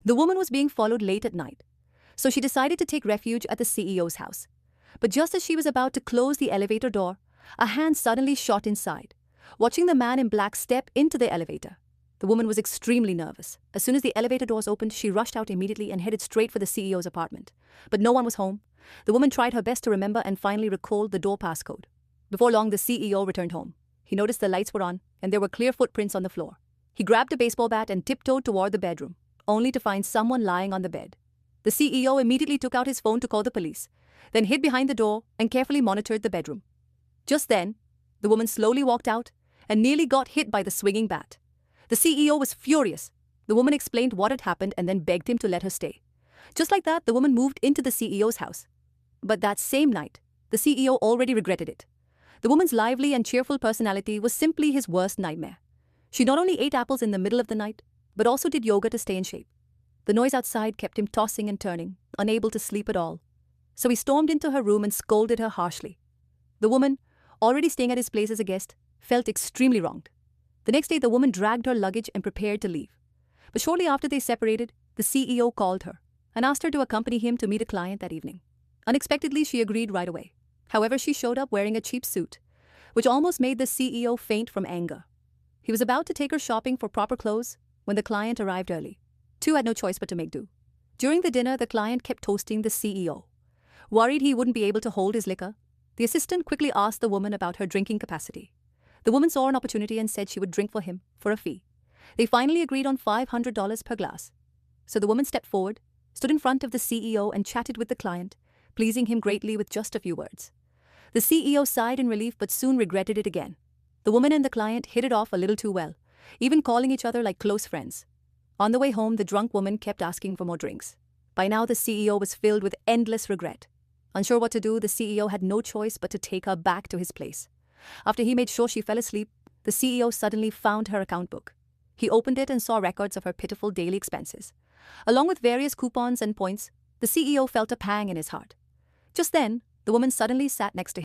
The woman was being followed late at night, so she decided to take refuge at the CEO's house. But just as she was about to close the elevator door, a hand suddenly shot inside, watching the man in black step into the elevator. The woman was extremely nervous. As soon as the elevator doors opened, she rushed out immediately and headed straight for the CEO's apartment. But no one was home. The woman tried her best to remember and finally recalled the door passcode. Before long, the CEO returned home. He noticed the lights were on and there were clear footprints on the floor. He grabbed a baseball bat and tiptoed toward the bedroom, only to find someone lying on the bed. The CEO immediately took out his phone to call the police, then hid behind the door and carefully monitored the bedroom. Just then, the woman slowly walked out and nearly got hit by the swinging bat. The CEO was furious. The woman explained what had happened and then begged him to let her stay. Just like that, the woman moved into the CEO's house. But that same night, the CEO already regretted it. The woman's lively and cheerful personality was simply his worst nightmare. She not only ate apples in the middle of the night, but also did yoga to stay in shape. The noise outside kept him tossing and turning, unable to sleep at all. So he stormed into her room and scolded her harshly. The woman, already staying at his place as a guest, felt extremely wronged. The next day, the woman dragged her luggage and prepared to leave. But shortly after they separated, the CEO called her and asked her to accompany him to meet a client that evening. Unexpectedly, she agreed right away. However, she showed up wearing a cheap suit, which almost made the CEO faint from anger. He was about to take her shopping for proper clothes when the client arrived early. Two had no choice but to make do. During the dinner, the client kept toasting the CEO. Worried he wouldn't be able to hold his liquor, the assistant quickly asked the woman about her drinking capacity. The woman saw an opportunity and said she would drink for him for a fee. They finally agreed on $500 per glass. So the woman stepped forward, stood in front of the CEO and chatted with the client, pleasing him greatly with just a few words. The CEO sighed in relief but soon regretted it again. The woman and the client hit it off a little too well, even calling each other like close friends. On the way home, the drunk woman kept asking for more drinks. By now, the CEO was filled with endless regret. Unsure what to do, the CEO had no choice but to take her back to his place. After he made sure she fell asleep, the CEO suddenly found her account book. He opened it and saw records of her pitiful daily expenses. Along with various coupons and points, the CEO felt a pang in his heart. Just then, the woman suddenly sat next to him.